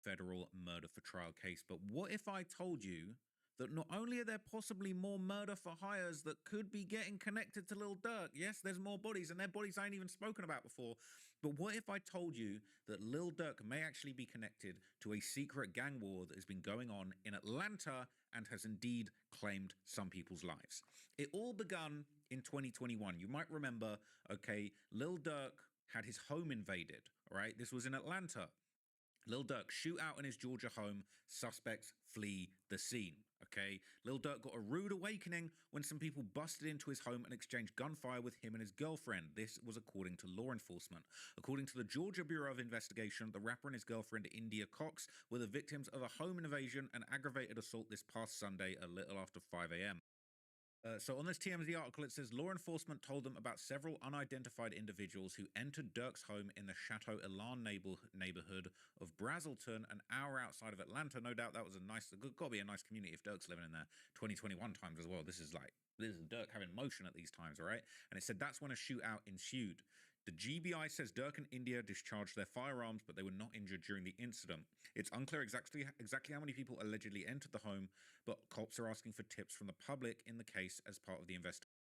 federal murder for trial case. But what if I told you that not only are there possibly more murder for hires that could be getting connected to Lil Durk? Yes, there's more bodies, and they're bodies I ain't even spoken about before. But what if I told you that Lil Durk may actually be connected to a secret gang war that has been going on in Atlanta and has indeed claimed some people's lives? It all begun in 2021. You might remember, okay, Lil Durk had his home invaded, all right? This was in Atlanta. Lil Durk shootout in his Georgia home. Suspects flee the scene. Okay, Lil Durk got a rude awakening when some people busted into his home and exchanged gunfire with him and his girlfriend. This was according to law enforcement. According to the Georgia Bureau of Investigation, the rapper and his girlfriend India Cox were the victims of a home invasion and aggravated assault this past Sunday a little after 5 a.m. So on this TMZ article, it says law enforcement told them about several unidentified individuals who entered Durk's home in the Chateau Elan neighborhood of Brazelton, an hour outside of Atlanta. No doubt that was gotta be a nice community if Durk's living in there. 2021 times as well. This is Durk having motion at these times, all right? And it said that's when a shootout ensued. The GBI says Durk and India discharged their firearms, but they were not injured during the incident. It's unclear exactly how many people allegedly entered the home, but cops are asking for tips from the public in the case as part of the investigation.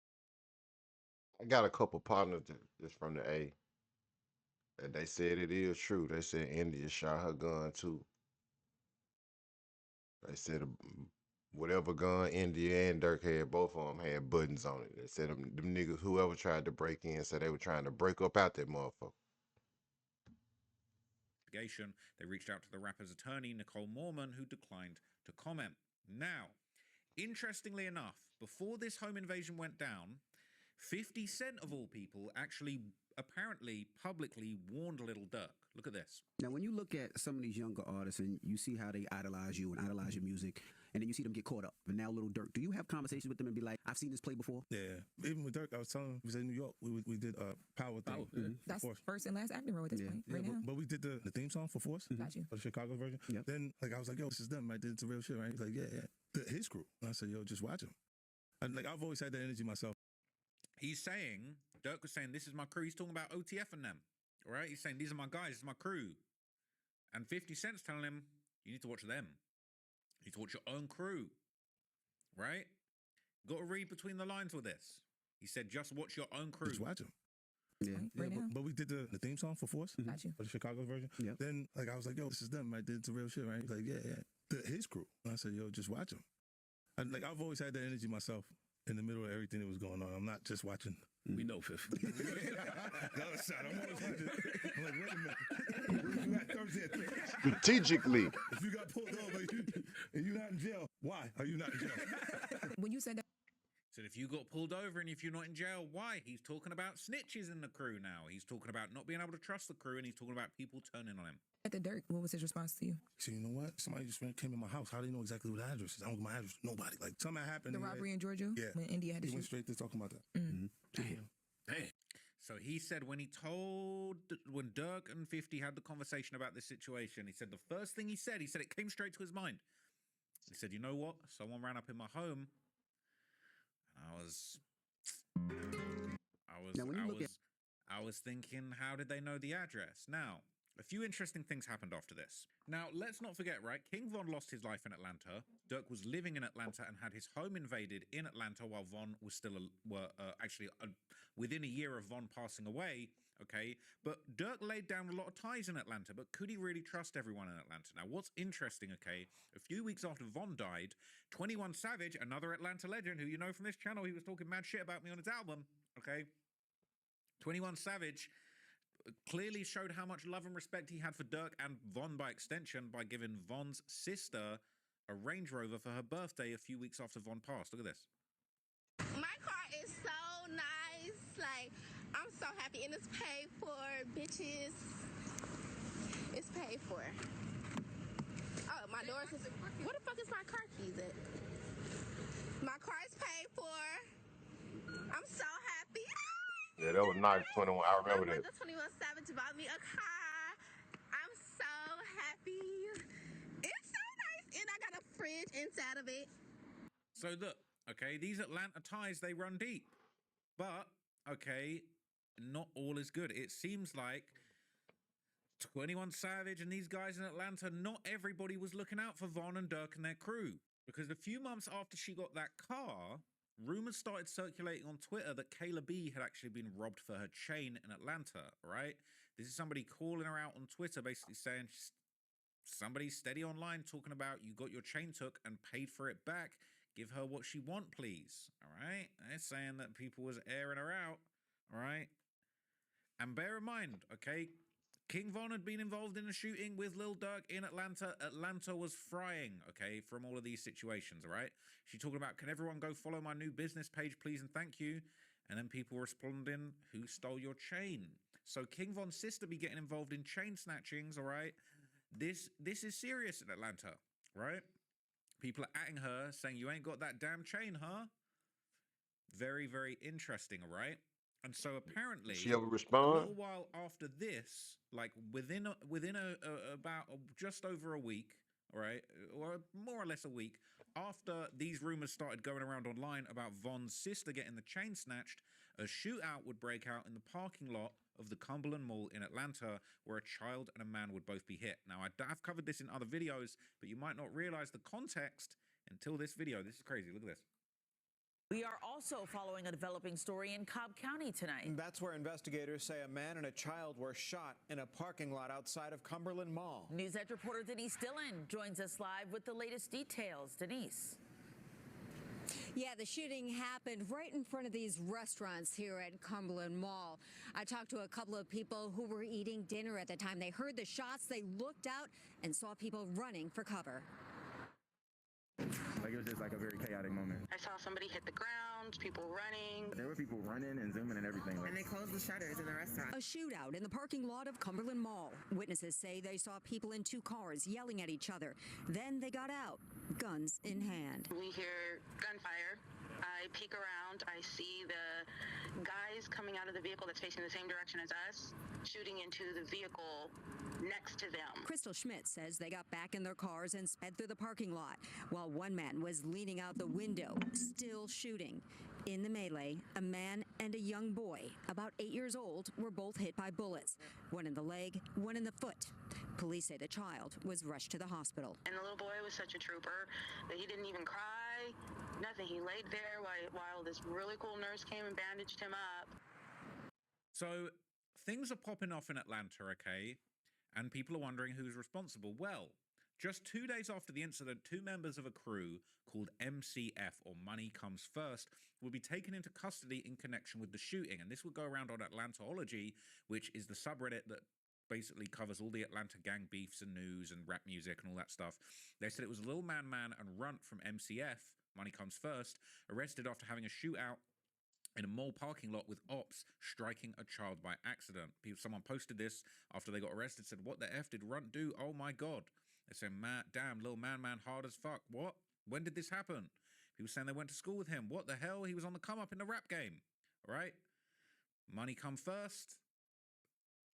I got a couple partners just from the A, and they said it is true. They said India shot her gun too. They said whatever gun India and Dirk had, both of them had buttons on it. They said them niggas, whoever tried to break in, said they were trying to break up out that motherfucker. They reached out to the rapper's attorney, Nicole Mormon, who declined to comment. Now, interestingly enough, before this home invasion went down, 50 Cent of all people actually apparently publicly warned Lil Durk. Look at this. Now, when you look at some of these younger artists and you see how they idolize you and idolize your music, and then you see them get caught up, and now Lil Durk, do you have conversations with them and be like, I've seen this play before? Yeah. Even with Durk, I was telling him, he was in New York. We did a power thing. Mm-hmm. That's first and last acting role at this point, right now. But we did the theme song for Force. Got you. For the Chicago version. Yep. Then, I was like, yo, this is them, right? It's a real shit, right? He's like, yeah. His crew. And I said, yo, just watch him. I've always had that energy myself. He's saying, Durk was saying, this is my crew. He's talking about OTF and them, all right? He's saying, these are my guys, this is my crew. And 50 Cent's telling him, you need to watch them. You need to watch your own crew, right? Got to read between the lines with this. He said, just watch your own crew. Just watch him. Yeah. Right now. But we did the theme song for Force. Got you. For the Chicago version. Yep. Then, I was like, yo, this is them, right? It's a real shit, right? He's like, yeah. His crew. And I said, yo, just watch him. I've always had that energy myself. In the middle of everything that was going on, I'm not just watching. We know, Fifth. I'm always watching. I'm like, wait a minute. Where you at Thursday at 3? Strategically. If you got pulled over and you're not in jail, why are you not in jail? When you said that, Said if you got pulled over and if you're not in jail, why? He's talking about snitches in the crew now. He's talking about not being able to trust the crew, and he's talking about people turning on him. at the Durk, what was his response to you? So you know what? Somebody just came in my house. How do you know exactly what the address is? I don't give my address to nobody. Like something happened. The robbery in Georgia? Yeah. When India had to He went shoot? straight to talking about that. Damn. So he said when Durk and 50 had the conversation about this situation, he said the first thing he said it came straight to his mind. He said, you know what? Someone ran up in my home. I was thinking, how did they know the address? Now, a few interesting things happened after this. Now, let's not forget, right? King Von lost his life in Atlanta. Durk was living in Atlanta and had his home invaded in Atlanta while Von was still within a year of Von passing away. Okay, but Durk laid down a lot of ties in Atlanta, but could he really trust everyone in Atlanta? Now, what's interesting, okay, a few weeks after Von died, 21 Savage, another Atlanta legend who you know from this channel, he was talking mad shit about me on his album, okay? 21 Savage clearly showed how much love and respect he had for Durk and Von by extension by giving Von's sister a Range Rover for her birthday a few weeks after Von passed. Look at this. My car is so nice. Like, I'm so happy. And it's paid for, bitches. It's paid for. Oh, my doors is... Where the fuck is my car keys at? My car is paid for. I'm so happy. Yeah, that was nice. 21. I remember that. The 21 Savage bought me a car. I'm so happy. It's so nice. And I got a fridge inside of it. So look, okay, these Atlanta ties, they run deep. But, okay, not all is good. It seems like 21 Savage and these guys in Atlanta, not everybody was looking out for Von and Durk and their crew. Because a few months after she got that car, rumors started circulating on Twitter that Kayla B had actually been robbed for her chain in Atlanta, right? This is somebody calling her out on Twitter, basically saying, somebody steady online talking about you got your chain took and paid for it back. Give her what she want, please. All right? They're saying that people was airing her out. All right? And bear in mind, okay, King Von had been involved in a shooting with Lil Durk in Atlanta. Atlanta was frying, okay, from all of these situations, all right? She's talking about, can everyone go follow my new business page, please, and thank you. And then people responding, who stole your chain? So King Von's sister be getting involved in chain snatchings, all right? This is serious in Atlanta, right? People are atting her, saying, you ain't got that damn chain, huh? Very, very interesting, all right? And so apparently, She ever a respond? little while after this, like within about just over a week, all right, or more or less a week, after these rumors started going around online about Von's sister getting the chain snatched, a shootout would break out in the parking lot of the Cumberland Mall in Atlanta, where a child and a man would both be hit. Now, I've covered this in other videos, but you might not realize the context until this video. This is crazy. Look at this. We are also following a developing story in Cobb County tonight. That's where investigators say a man and a child were shot in a parking lot outside of Cumberland Mall. News Edge reporter Denise Dillon joins us live with the latest details. Denise. Yeah, the shooting happened right in front of these restaurants here at Cumberland Mall. I talked to a couple of people who were eating dinner at the time. They heard the shots, they looked out and saw people running for cover. Like, it was just like a very chaotic moment. I saw somebody hit the ground, people running. There were people running and zooming and everything. And they closed the shutters in the restaurant. A shootout in the parking lot of Cumberland Mall. Witnesses say they saw people in two cars yelling at each other. Then they got out, guns in hand. We hear gunfire. I peek around. I see the guys coming out of the vehicle that's facing the same direction as us, shooting into the vehicle next to them. Crystal Schmidt says they got back in their cars and sped through the parking lot while one man was leaning out the window, still shooting. In the melee, a man and a young boy, about 8 years old, were both hit by bullets, one in the leg, one in the foot. Police say the child was rushed to the hospital. And the little boy was such a trooper that he didn't even cry, nothing. He laid there while this really cool nurse came and bandaged him up. So things are popping off in Atlanta, okay? And people are wondering who's responsible. Well, just 2 days after the incident, two members of a crew called MCF, or Money Comes First, will be taken into custody in connection with the shooting. And this will go around on Atlantology, which is the subreddit that basically covers all the Atlanta gang beefs and news and rap music and all that stuff. They said it was Lil Man and Runt from MCF, Money Comes First, arrested after having a shootout in a mall parking lot with ops striking a child by accident. Someone posted this after they got arrested, said, what the F did Runt do? Oh my God. They said, damn, Lil Man, hard as fuck. What? When did this happen? People saying they went to school with him. What the hell? He was on the come up in the rap game. All right? Money come first,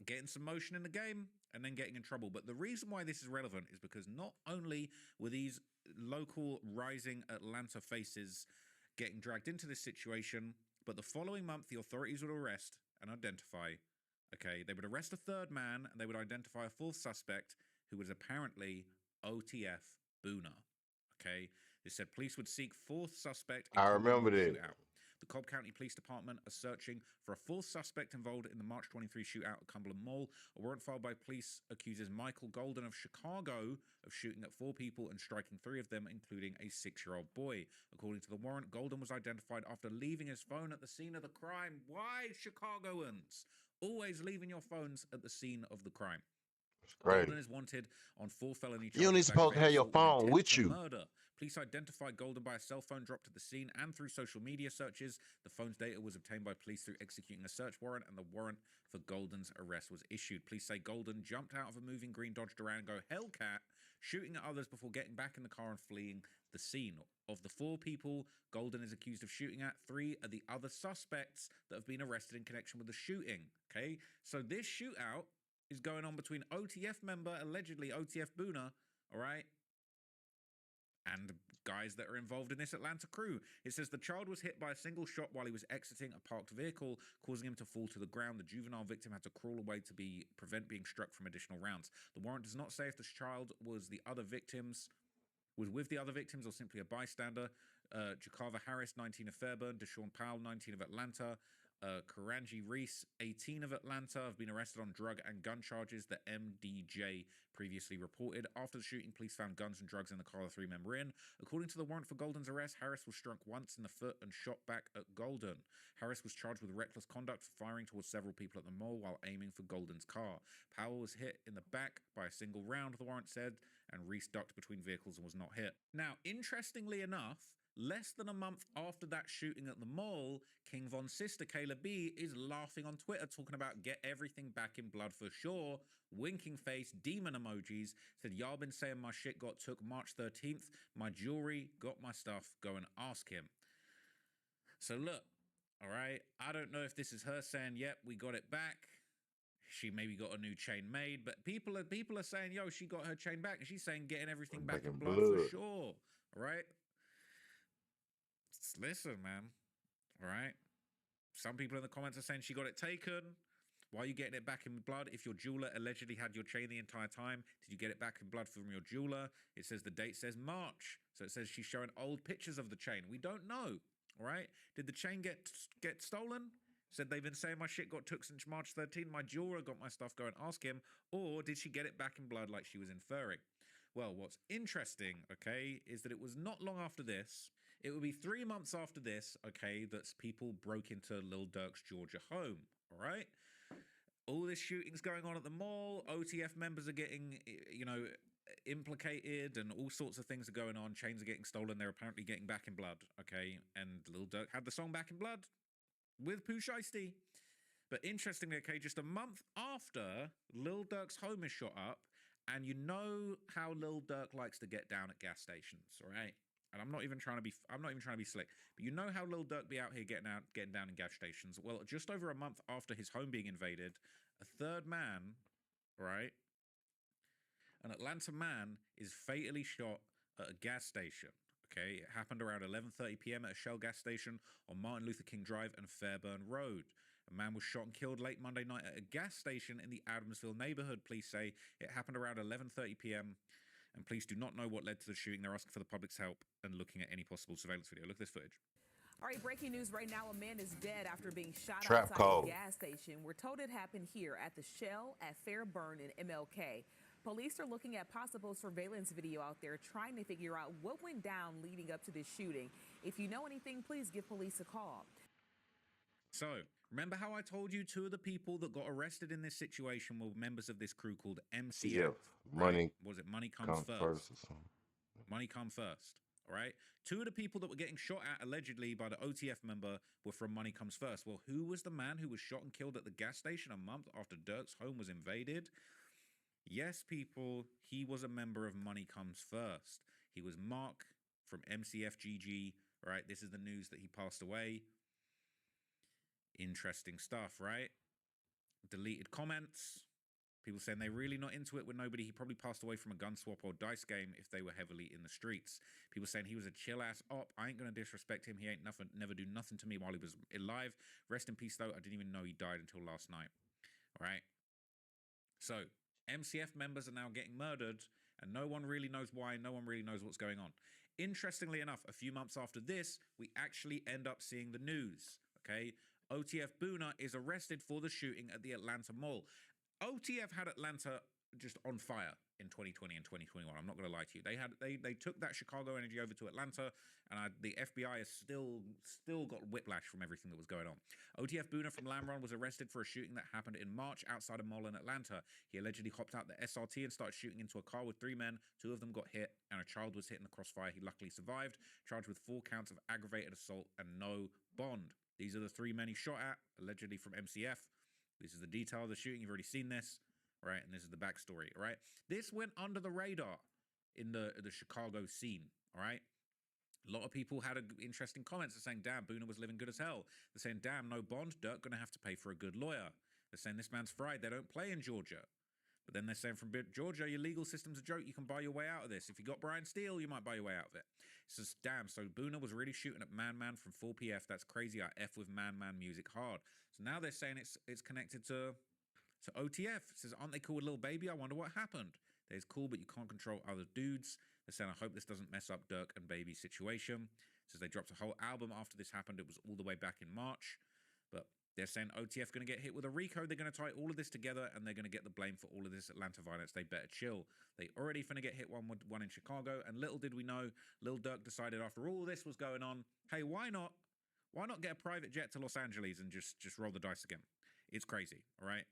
getting some motion in the game, and then getting in trouble. But the reason why this is relevant is because not only were these local rising Atlanta faces getting dragged into this situation, but the following month, the authorities would arrest and identify, okay, they would arrest a third man and they would identify a fourth suspect who was apparently OTF Boona, okay? They said police would seek fourth suspect. I remember that. The Cobb County Police Department are searching for a fourth suspect involved in the March 23 shootout at Cumberland Mall. A warrant filed by police accuses Michael Golden of Chicago of shooting at 4 people and striking 3 of them, including a 6-year-old boy. According to the warrant, Golden was identified after leaving his phone at the scene of the crime. Why, Chicagoans? Always leaving your phones at the scene of the crime. Golden is wanted on 4 felony charges. You don't even supposed to have your phone with you. Murder. Police identified Golden by a cell phone dropped at the scene and through social media searches. The phone's data was obtained by police through executing a search warrant, and the warrant for Golden's arrest was issued. Police say Golden jumped out of a moving green Dodge Durango Hellcat, shooting at others before getting back in the car and fleeing the scene. Of the 4 people Golden is accused of shooting at, 3 are the other suspects that have been arrested in connection with the shooting. Okay, so this shootout is going on between OTF member, allegedly OTF Boona, all right, and guys that are involved in this Atlanta crew. It says the child was hit by a single shot while he was exiting a parked vehicle, causing him to fall to the ground. The juvenile victim had to crawl away to prevent being struck from additional rounds. The warrant does not say if the child was with the other victims or simply a bystander. Jacarva Harris, 19 of Fairburn, Deshaun Powell, 19 of Atlanta, Karanji Reese, 18 of Atlanta, have been arrested on drug and gun charges, the MDJ previously reported. After the shooting, police found guns and drugs in the car the three men were in. According to the warrant for Golden's arrest, Harris was struck once in the foot and shot back at Golden. Harris was charged with reckless conduct for firing towards several people at the mall while aiming for Golden's car. Powell was hit in the back by a single round, the warrant said, and Reese ducked between vehicles and was not hit. Now, interestingly enough, less than a month after that shooting at the mall, King Von's sister, Kayla B, is laughing on Twitter, talking about get everything back in blood for sure, winking face, demon emojis, said, y'all been saying my shit got took March 13th, my jewelry, got my stuff, go and ask him. So look, all right, I don't know if this is her saying, yep, we got it back. She maybe got a new chain made, but people are saying, yo, she got her chain back, and she's saying getting everything back in blood for sure, all right? Listen, man, all right? Some people in the comments are saying she got it taken. Why are you getting it back in blood? If your jeweler allegedly had your chain the entire time, did you get it back in blood from your jeweler? It says the date says March. So it says she's showing old pictures of the chain. We don't know, all right? Did the chain get stolen? Said they've been saying my shit got took since March 13. My jeweler got my stuff, go and ask him. Or did she get it back in blood like she was inferring? Well, what's interesting, okay, is that it was not long after this. It would be 3 months after this, okay, that people broke into Lil Durk's Georgia home, all right? All this shooting's going on at the mall. OTF members are getting, implicated, and all sorts of things are going on. Chains are getting stolen. They're apparently getting back in blood, okay? And Lil Durk had the song Back in Blood with Pooh Shiesty. But interestingly, okay, just a month after Lil Durk's home is shot up, and you know how Lil Durk likes to get down at gas stations, all right? And I'm not even trying to be slick, but you know how Lil Durk be out here getting down in gas stations. Well, just over a month after his home being invaded, a third man, right, an Atlanta man, is fatally shot at a gas station. Okay, it happened around 11:30 p.m. at a Shell gas station on Martin Luther King Drive and Fairburn Road. A man was shot and killed late Monday night at a gas station in the Adamsville neighborhood. Police say it happened around 11:30 p.m. and police do not know what led to the shooting. They're asking for the public's help and looking at any possible surveillance video. Look at this footage. All right, breaking news right now. A man is dead after being shot Trap outside call. a gas station. We're told it happened here at the Shell at Fairburn in MLK. Police are looking at possible surveillance video out there, trying to figure out what went down leading up to this shooting. If you know anything, please give police a call. So, remember how I told you 2 of the people that got arrested in this situation were members of this crew called MCF? Money. Was it Money Comes First? Or something. Money Come First, all right? 2 of the people that were getting shot at allegedly by the OTF member were from Money Comes First. Well, who was the man who was shot and killed at the gas station a month after Durk's home was invaded? Yes, people, he was a member of Money Comes First. He was Mark from MCFGG, right? This is the news that he passed away. Interesting stuff, right? Deleted comments. People saying they're really not into it with nobody. He probably passed away from a gun swap or dice game if they were heavily in the streets. People saying he was a chill-ass op. I ain't going to disrespect him. He ain't nothing, never do nothing to me while he was alive. Rest in peace, though. I didn't even know he died until last night. All right? So, MCF members are now getting murdered, and no one really knows why. No one really knows what's going on. Interestingly enough, a few months after this, we actually end up seeing the news, okay? OTF Boona is arrested for the shooting at the Atlanta Mall. OTF had Atlanta just on fire in 2020 and 2021. I'm not going to lie to you. They took that Chicago energy over to Atlanta, and the FBI has still got whiplash from everything that was going on. OTF Boona from Lamron was arrested for a shooting that happened in March outside a mall in Atlanta. He allegedly hopped out the SRT and started shooting into a car with 3 men. 2 of them got hit, and a child was hit in the crossfire. He luckily survived, charged with 4 counts of aggravated assault and no bond. These are the 3 men he shot at, allegedly from MCF. This is the detail of the shooting. You've already seen this, right? And this is the backstory, all right? This went under the radar in the Chicago scene, all right? A lot of people had interesting comments. They're saying, damn, Boona was living good as hell. They're saying, damn, no bond, Durk going to have to pay for a good lawyer. They're saying this man's fried. They don't play in Georgia. But then they're saying from Georgia, your legal system's a joke. You can buy your way out of this. If you got Brian Steele, you might buy your way out of it. It's just, damn, so Boona was really shooting at Man Man from 4PF. That's crazy. I F with Man Man music hard. So now they're saying it's connected to OTF. It says, aren't they cool with Lil Baby? I wonder what happened. It's cool, but you can't control other dudes. They're saying, I hope this doesn't mess up Durk and Baby's situation. It says they dropped a whole album after this happened. It was all the way back in March. But they're saying OTF going to get hit with a RICO. They're going to tie all of this together, and they're going to get the blame for all of this Atlanta violence. They better chill. They already finna get hit one in Chicago. And little did we know, Lil Durk decided after all this was going on, hey, why not get a private jet to Los Angeles and just roll the dice again? It's crazy, all right?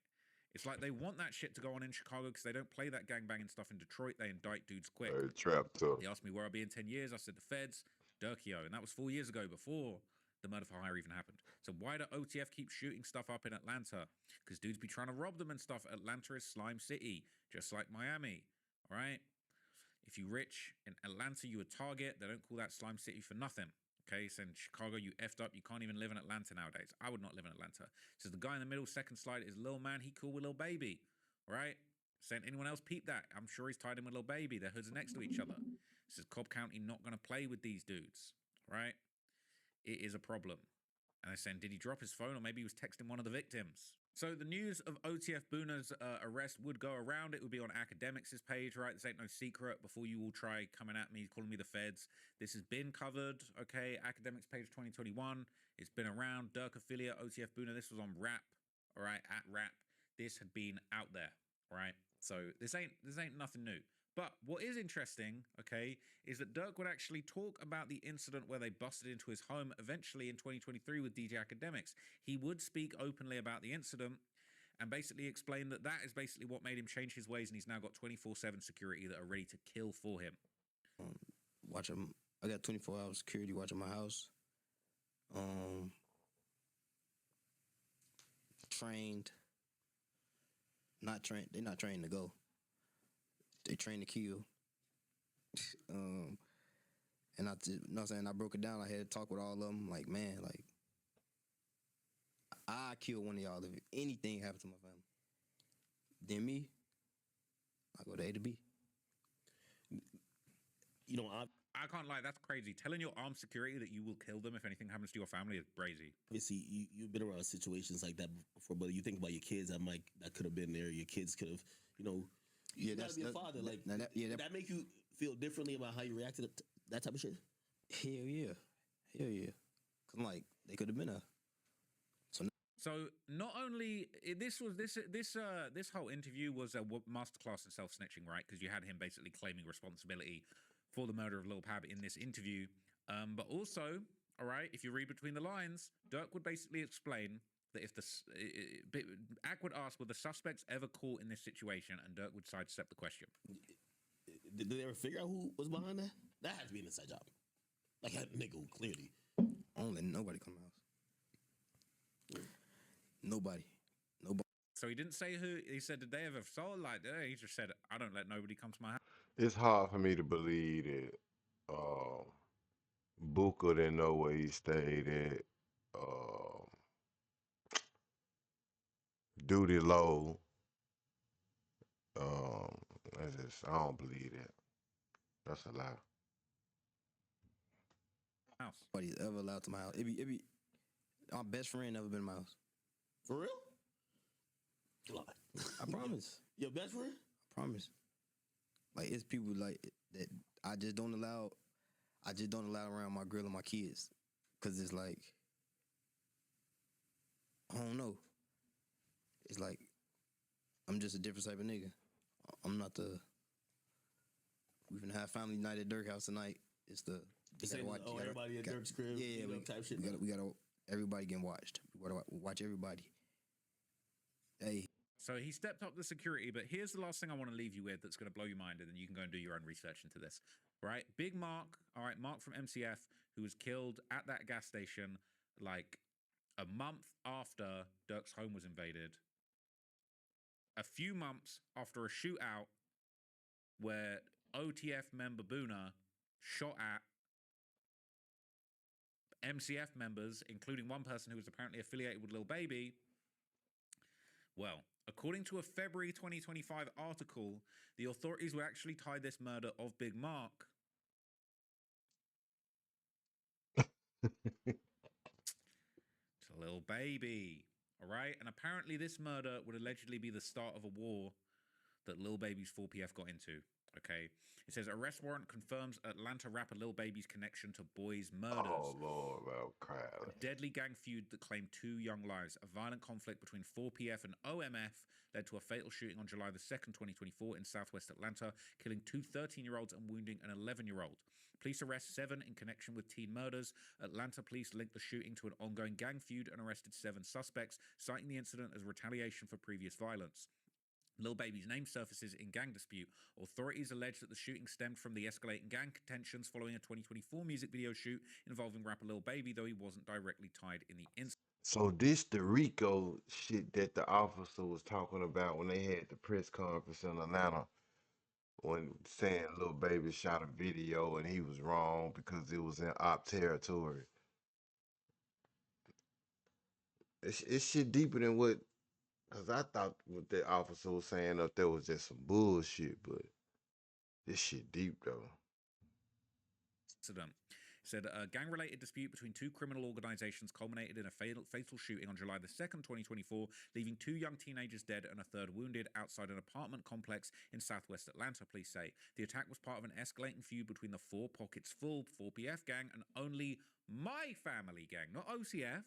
It's like they want that shit to go on in Chicago because they don't play that gangbanging stuff in Detroit. They indict dudes quick. Trapped up. They asked me where I'll be in 10 years. I said the feds, Durkio. And that was 4 years ago before the murder for hire even happened. So why do OTF keep shooting stuff up in Atlanta? Because dudes be trying to rob them and stuff. Atlanta is slime city, just like Miami, all right? If you rich in Atlanta, you a target. They don't call that slime city for nothing. Okay, so in Chicago, you effed up. You can't even live in Atlanta nowadays. I would not live in Atlanta. So the guy in the middle, second slide, is Lil Man. He cool with Lil Baby, all right? Saying anyone else peep that? I'm sure he's tied in with Lil Baby. Their hoods are next to each other. This is Cobb County not going to play with these dudes, right? It is a problem. And they're saying, did he drop his phone or maybe he was texting one of the victims? So the news of OTF Boona's arrest would go around. It would be on Academics' page, right? This ain't no secret. Before you all try coming at me, calling me the feds. This has been covered, okay? Academics page 2021. It's been around. Durk affiliate, OTF Boona. This was on Rap, all right? At Rap. This had been out there, right? So this ain't nothing new. But what is interesting, okay, is that Durk would actually talk about the incident where they busted into his home eventually in 2023 with DJ Academics. He would speak openly about the incident and basically explain that that is basically what made him change his ways, and he's now got 24/7 security that are ready to kill for him. I got 24-hour security watching my house. Trained. Not trained. They're not trained to go. They trained to kill. And I, you know what I'm saying, I broke it down. I had to talk with all of them. Like, man, like, I kill one of y'all if anything happened to my family. Then me, I go to A to B. You know, I can't lie. That's crazy. Telling your armed security that you will kill them if anything happens to your family is crazy. Obviously, you've been around situations like that before, but you think about your kids. I'm like, that could have been there. Your kids could have, you know. Yeah, you gotta be a father. Like, that make you feel differently about how you reacted to that type of shit? Hell yeah. Hell yeah. Cause like, they could have been a. So not only this whole interview was a masterclass in self-snitching, right? Because you had him basically claiming responsibility for the murder of Lil Pab in this interview. But also, all right, if you read between the lines, Durk would basically explain that if Ack would ask, were the suspects ever caught in this situation? And Durk would sidestep the question. Did they ever figure out who was behind that? That had to be an inside job. Like that nigga who clearly. Only nobody come out. Nobody. So he didn't say who. He said, did they ever saw like that? He just said, I don't let nobody come to my house. It's hard for me to believe that Booker didn't know where he stayed at. Duty Low. I don't believe that. That's a lie. House. Nobody's ever allowed to my house. It be my best friend never been in my house. For real? I promise. Your best friend? I promise. Like, it's people like that I just don't allow around my girl and my kids. Cause it's like, I don't know. It's like, I'm just a different type of nigga. I'm not the. We finna have family night at Durk house tonight. It's the. Everybody at Durk's crib. Yeah, type shit. We gotta. Everybody getting watched. We gotta watch everybody. Hey. So he stepped up the security, but here's the last thing I want to leave you with that's going to blow your mind, and then you can go and do your own research into this. Right? Big Mark, all right, Mark from MCF, who was killed at that gas station like a month after Durk's home was invaded. A few months after a shootout where OTF member Boona shot at MCF members, including one person who was apparently affiliated with Lil Baby. Well, According to a February 2025 article, the authorities will actually tie this murder of Big Mark to Lil Baby. All right? And apparently this murder would allegedly be the start of a war that Lil Baby's 4PF got into. Okay. It says arrest warrant confirms Atlanta rapper Lil Baby's connection to boys' murders. Oh Lord, bro, crap. A deadly gang feud that claimed 2 young lives. A violent conflict between 4PF and OMF led to a fatal shooting on July the 2nd, 2024 in southwest Atlanta, killing 2 13-year-olds and wounding an 11-year-old. Police arrest 7 in connection with teen murders. Atlanta police linked the shooting to an ongoing gang feud and arrested 7 suspects, citing the incident as retaliation for previous violence. Lil Baby's name surfaces in gang dispute. Authorities allege that the shooting stemmed from the escalating gang tensions following a 2024 music video shoot involving rapper Lil Baby, though he wasn't directly tied in the incident. So this the RICO shit that the officer was talking about when they had the press conference in Atlanta, when saying Lil Baby shot a video and he was wrong because it was in op territory. It's shit deeper than what, because I thought what the officer was saying up there was just some bullshit, but this shit deep though. Incident. Said a gang-related dispute between 2 criminal organizations culminated in a fatal shooting on July the 2nd, 2024, leaving 2 young teenagers dead and a 3rd wounded outside an apartment complex in southwest Atlanta, police say. The attack was part of an escalating feud between the 4 Pockets Full 4PF gang and Only My Family gang, not OCF,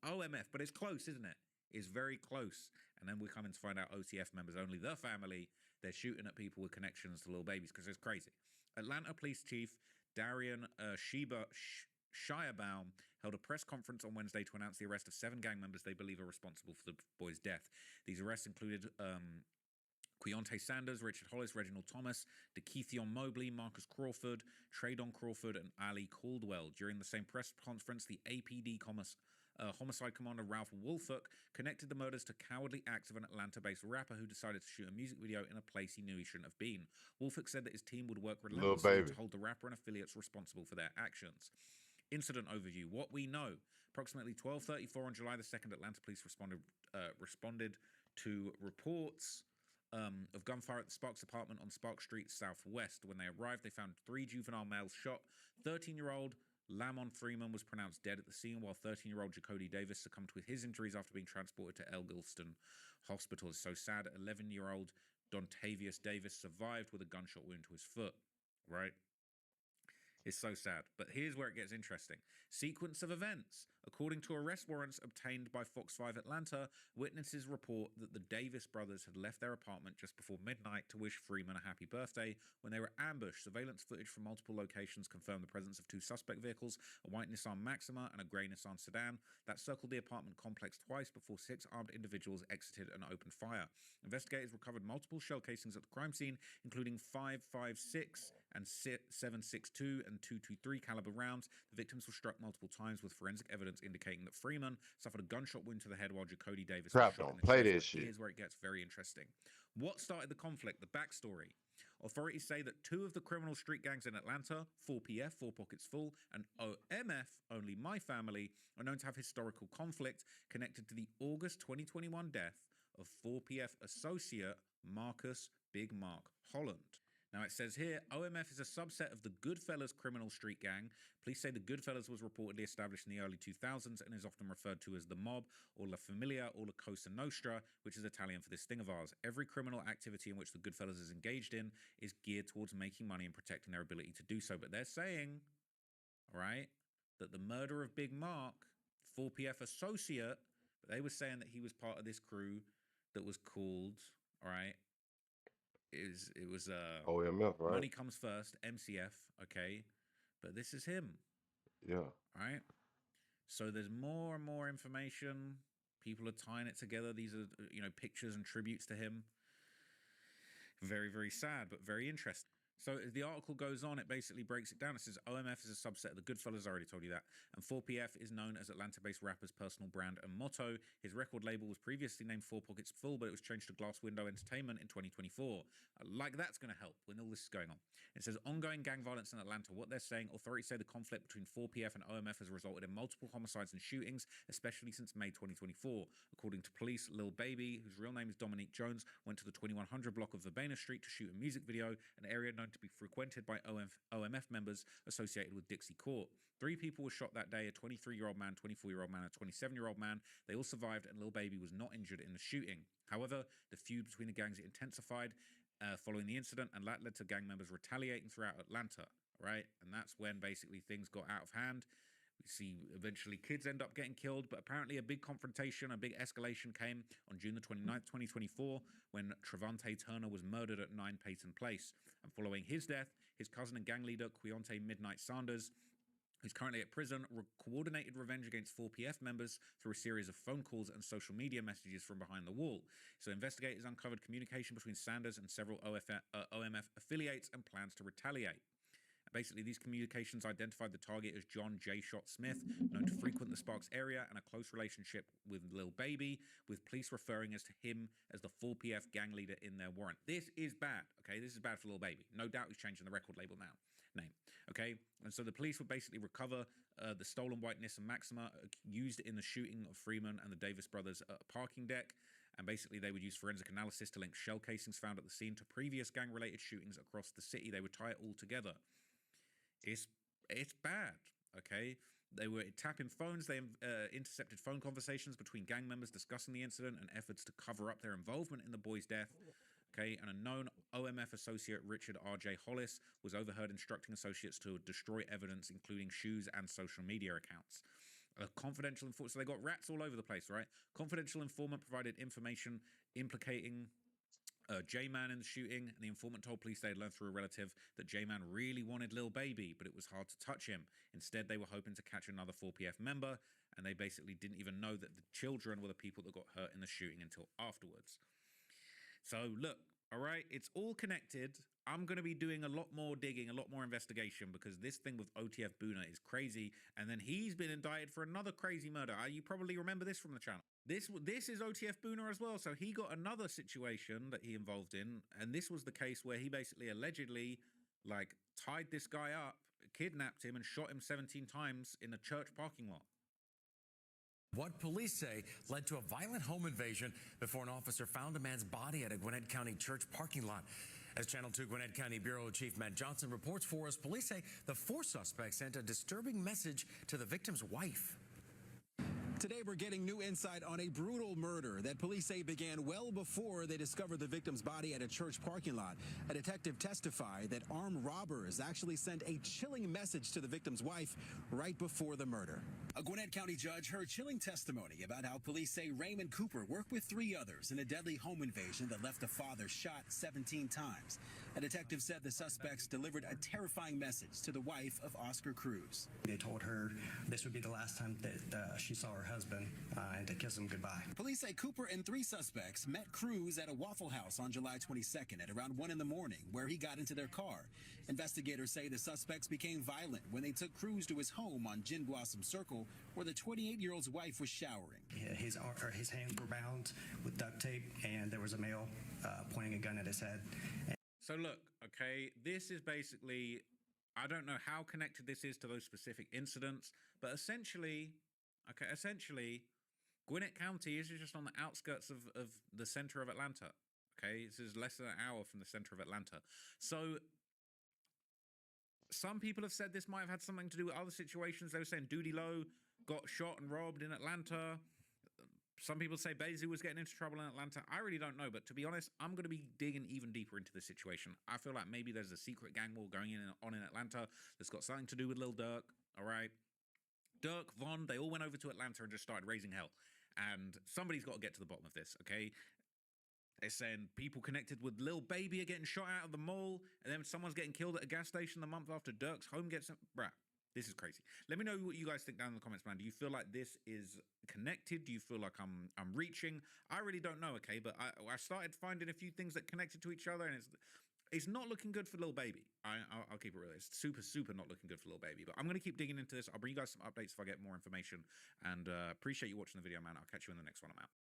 OMF, but it's close, isn't it? It's very close. And then we're coming to find out OCF members, Only the Family, they're shooting at people with connections to Lil Babies because it's crazy. Atlanta Police Chief Darian Shirebaum held a press conference on Wednesday to announce the arrest of 7 gang members they believe are responsible for the boy's death. These arrests included Queontae Sanders, Richard Hollis, Reginald Thomas, DeKeithion Mobley, Marcus Crawford, Tradon Crawford, and Ali Caldwell. During the same press conference, the APD Homicide Commander Ralph Woolfolk connected the murders to cowardly acts of an Atlanta-based rapper who decided to shoot a music video in a place he knew he shouldn't have been. Woolfolk said that his team would work relentlessly to hold the rapper and affiliates responsible for their actions. Incident overview. What we know. Approximately 12:34 on July the 2nd, Atlanta police responded to reports of gunfire at the Sparks apartment on Spark Street Southwest. When they arrived, they found 3 juvenile males shot. 13-year-old Lamon Freeman was pronounced dead at the scene, while 13-year-old Jacody Davis succumbed to his injuries after being transported to Elgilston Hospital. It's so sad. 11-year-old Dontavius Davis survived with a gunshot wound to his foot, right? It's so sad. But here's where it gets interesting. Sequence of events. According to arrest warrants obtained by Fox 5 Atlanta, witnesses report that the Davis brothers had left their apartment just before midnight to wish Freeman a happy birthday when they were ambushed. Surveillance footage from multiple locations confirmed the presence of 2 suspect vehicles, a white Nissan Maxima and a grey Nissan sedan, that circled the apartment complex twice before 6 armed individuals exited and opened fire. Investigators recovered multiple shell casings at the crime scene, including 5.56 and 7.62 and 2.23 caliber rounds. The victims were struck multiple times, with forensic evidence indicating that Freeman suffered a gunshot wound to the head while Jacody Davis was shot in the chest. This shit. Here's where it gets very interesting. What started the conflict? The backstory. Authorities say that 2 of the criminal street gangs in Atlanta, 4PF, 4 Pockets Full, and OMF, Only My Family, are known to have historical conflict connected to the August 2021 death of 4PF associate Marcus Big Mark Holland. Now, it says here, OMF is a subset of the Goodfellas criminal street gang. Police say the Goodfellas was reportedly established in the early 2000s and is often referred to as the Mob, or La Familia, or La Cosa Nostra, which is Italian for this thing of ours. Every criminal activity in which the Goodfellas is engaged in is geared towards making money and protecting their ability to do so. But they're saying, all right, that the murder of Big Mark, 4PF associate, they were saying that he was part of this crew that was called, all right, it was OMF, right? Money Comes First, MCF, okay, but this is him. Yeah. Right? So there's more and more information. People are tying it together. These are, pictures and tributes to him. Very, very sad, but very interesting. So as the article goes on, it basically breaks it down. It says OMF is a subset of the Goodfellas. I already told you that. And 4PF is known as Atlanta-based rapper's personal brand and motto. His record label was previously named Four Pockets Full, but it was changed to Glass Window Entertainment in 2024. Like that's going to help when all this is going on. It says ongoing gang violence in Atlanta. What they're saying, authorities say the conflict between 4PF and OMF has resulted in multiple homicides and shootings, especially since May 2024. According to police, Lil Baby, whose real name is Dominique Jones, went to the 2100 block of Verbena Street to shoot a music video, an area known to be frequented by OMF members associated with Dixie Court. 3 people were shot that day, a 23-year-old man, 24-year-old man, and a 27-year-old man. They all survived, and Lil Baby was not injured in the shooting. However, the feud between the gangs intensified following the incident, and that led to gang members retaliating throughout Atlanta, right? And that's when basically things got out of hand. We see eventually kids end up getting killed, but apparently a big confrontation, a big escalation came on June the 29th, 2024, when Trevante Turner was murdered at 9 Peyton Place. And following his death, his cousin and gang leader, Quionte Midnight Sanders, who's currently at prison, coordinated revenge against 4PF members through a series of phone calls and social media messages from behind the wall. So investigators uncovered communication between Sanders and several OMF affiliates and plans to retaliate. Basically, these communications identified the target as John J. Shot Smith, known to frequent the Sparks area and a close relationship with Lil Baby, with police referring to him as the 4PF gang leader in their warrant. This is bad, okay? This is bad for Lil Baby. No doubt he's changing the record label name, okay? And so the police would basically recover the stolen white Nissan Maxima used in the shooting of Freeman and the Davis brothers at a parking deck. And basically, they would use forensic analysis to link shell casings found at the scene to previous gang-related shootings across the city. They would tie it all together. It's bad, okay? They were tapping phones. They intercepted phone conversations between gang members discussing the incident and efforts to cover up their involvement in the boy's death, okay? And a known OMF associate, Richard R.J. Hollis, was overheard instructing associates to destroy evidence, including shoes and social media accounts. A confidential informant, so they got rats all over the place, right? Confidential informant provided information implicating J-Man in the shooting, and the informant told police they had learned through a relative that J-Man really wanted Lil Baby, but it was hard to touch him. Instead, they were hoping to catch another 4PF member, and they basically didn't even know that the children were the people that got hurt in the shooting until afterwards. So look, all right, it's all connected. I'm going to be doing a lot more digging, a lot more investigation, because this thing with OTF Boona is crazy. And then he's been indicted for another crazy murder. You probably remember this from the channel. This is OTF Boona as well. So he got another situation that he involved in. And this was the case where he basically allegedly like tied this guy up, kidnapped him and shot him 17 times in a church parking lot. What police say led to a violent home invasion before an officer found a man's body at a Gwinnett County church parking lot. As Channel 2 Gwinnett County Bureau Chief Matt Johnson reports for us, police say the 4 suspects sent a disturbing message to the victim's wife. Today, we're getting new insight on a brutal murder that police say began well before they discovered the victim's body at a church parking lot. A detective testified that armed robbers actually sent a chilling message to the victim's wife right before the murder. A Gwinnett County judge heard chilling testimony about how police say Raymond Cooper worked with 3 others in a deadly home invasion that left the father shot 17 times. A detective said the suspects delivered a terrifying message to the wife of Oscar Cruz. They told her this would be the last time that she saw her husband and to kiss him goodbye. Police say Cooper and 3 suspects met Cruz at a Waffle House on July 22nd at around 1 in the morning, where he got into their car. Investigators say the suspects became violent when they took Cruz to his home on Gin Blossom Circle, where the 28-year-old's wife was showering. His hands were bound with duct tape, and there was a male pointing a gun at his head. So look, okay, this is basically, I don't know how connected this is to those specific incidents, but essentially, Gwinnett County is just on the outskirts of the center of Atlanta. Okay, this is less than an hour from the center of Atlanta. So some people have said this might have had something to do with other situations. They were saying Doody Lowe got shot and robbed in Atlanta. Some people say Bezos was getting into trouble in Atlanta. I really don't know, but to be honest, I'm going to be digging even deeper into this situation. I feel like maybe there's a secret gang war going on in Atlanta that's got something to do with Lil Durk, all right? Durk, Von, they all went over to Atlanta and just started raising hell. And somebody's got to get to the bottom of this, okay? They're saying people connected with Lil Baby are getting shot out of the mall, and then someone's getting killed at a gas station the month after Durk's home gets... Bruh. This is crazy. Let me know what you guys think down in the comments, man. Do you feel like this is connected? Do you feel like I'm reaching? I really don't know, okay? But I started finding a few things that connected to each other, and it's not looking good for Lil Baby. I'll keep it real. It's super not looking good for Lil Baby. But I'm going to keep digging into this. I'll bring you guys some updates if I get more information. And appreciate you watching the video, man. I'll catch you in the next one. I'm out.